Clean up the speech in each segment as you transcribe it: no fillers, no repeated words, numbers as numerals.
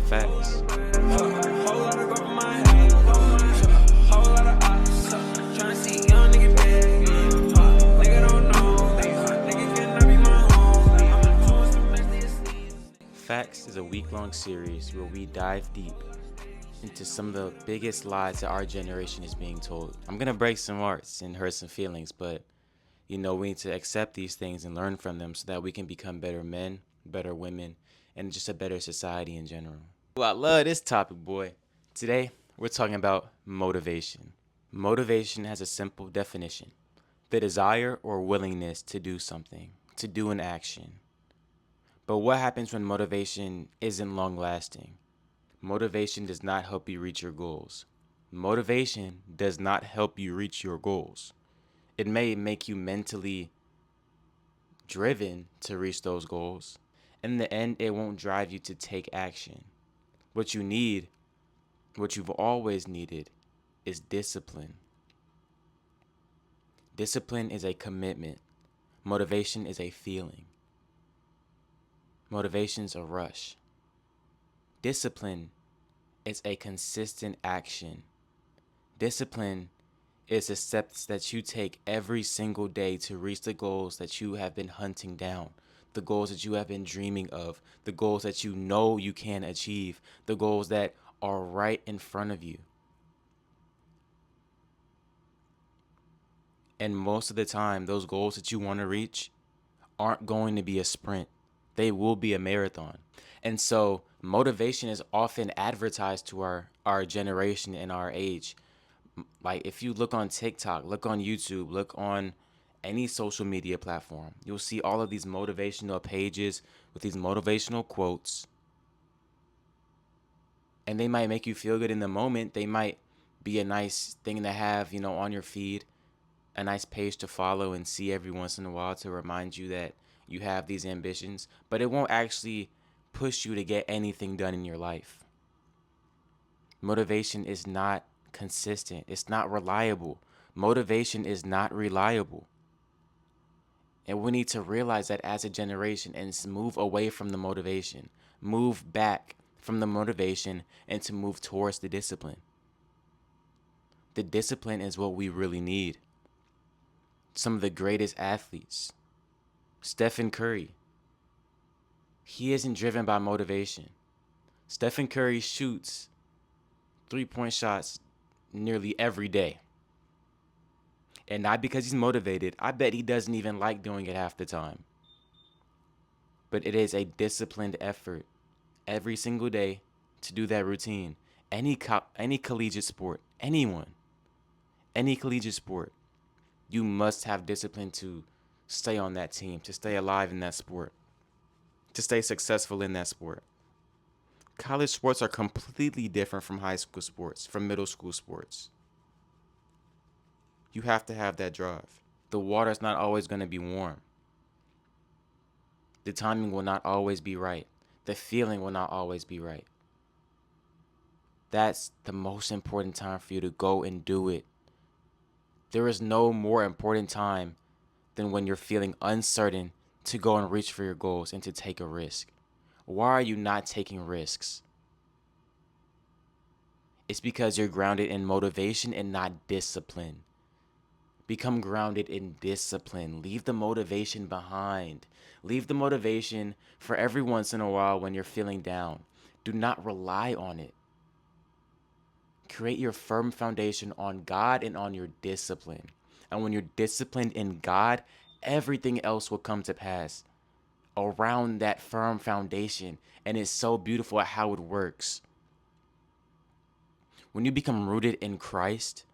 Facts. Facts is a week-long series where we dive deep into some of the biggest lies that our generation is being told. I'm gonna break some hearts and hurt some feelings, but we need to accept these things and learn from them so that we can become better men, better women, and just a better society in general. Well, I love this topic, boy. Today, we're talking about motivation. Motivation has a simple definition: the desire or willingness to do something, to do an action. But what happens when motivation isn't long lasting? Motivation does not help you reach your goals. Motivation does not help you reach your goals. It may make you mentally driven to reach those goals. In the end, it won't drive you to take action. What you need, what you've always needed, is discipline. Discipline is a commitment. Motivation is a feeling. Motivation's a rush. Discipline is a consistent action. Discipline is the steps that you take every single day to reach the goals that you have been hunting down, the goals that you have been dreaming of, the goals that you know you can achieve, the goals that are right in front of you. And most of the time, those goals that you want to reach aren't going to be a sprint. They will be a marathon. And so motivation is often advertised to our generation and our age. Like if you look on TikTok, look on YouTube, look on any social media platform, you'll see all of these motivational pages with these motivational quotes. And they might make you feel good in the moment. They might be a nice thing to have, on your feed, a nice page to follow and see every once in a while to remind you that you have these ambitions, but it won't actually push you to get anything done in your life. Motivation is not consistent. It's not reliable. Motivation is not reliable. And we need to realize that as a generation and move away from the motivation, move back from the motivation and to move towards the discipline. The discipline is what we really need. Some of the greatest athletes, Stephen Curry, he isn't driven by motivation. Stephen Curry shoots 3-point shots nearly every day. And not because he's motivated. I bet he doesn't even like doing it half the time. But it is a disciplined effort every single day to do that routine. Any collegiate sport, any collegiate sport, you must have discipline to stay on that team, to stay alive in that sport, to stay successful in that sport. College sports are completely different from high school sports, from middle school sports. You have to have that drive. The water's not always going to be warm. The timing will not always be right. The feeling will not always be right. That's the most important time for you to go and do it. There is no more important time than when you're feeling uncertain to go and reach for your goals and to take a risk. Why are you not taking risks? It's because you're grounded in motivation and not discipline. Become grounded in discipline. Leave the motivation behind. Leave the motivation for every once in a while when you're feeling down. Do not rely on it. Create your firm foundation on God and on your discipline. And when you're disciplined in God, everything else will come to pass around that firm foundation. And it's so beautiful at how it works. When you become rooted in Christ,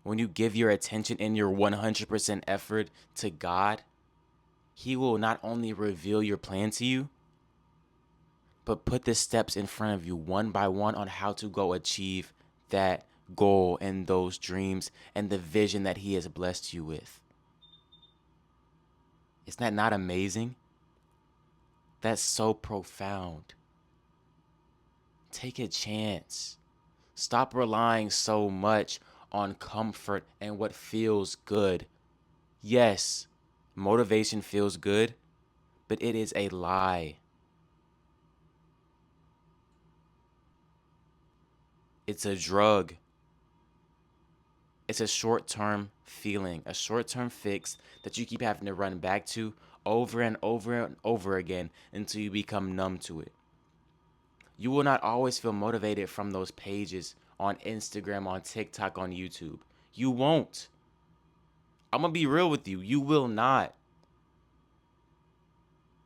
when you give your attention and your 100% effort to God, He will not only reveal your plan to you, but put the steps in front of you one by one on how to go achieve that goal and those dreams and the vision that He has blessed you with. Isn't that not amazing? That's so profound. Take a chance. Stop relying so much on comfort and what feels good. Yes, motivation feels good, but it is a lie. It's a drug. It's a short-term feeling, a short-term fix that you keep having to run back to over and over and over again until you become numb to it. You will not always feel motivated from those pages on Instagram, on TikTok, on YouTube. You won't. I'm going to be real with you. You will not.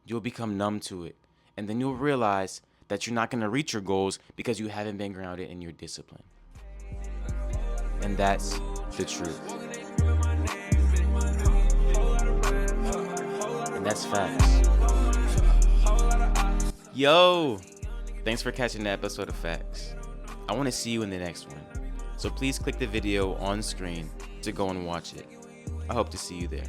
You'll become numb to it. And then you'll realize that you're not going to reach your goals because you haven't been grounded in your discipline. And that's the truth. And that's facts. Yo! Thanks for catching the episode of Facts. I want to see you in the next one. So please click the video on screen to go and watch it. I hope to see you there.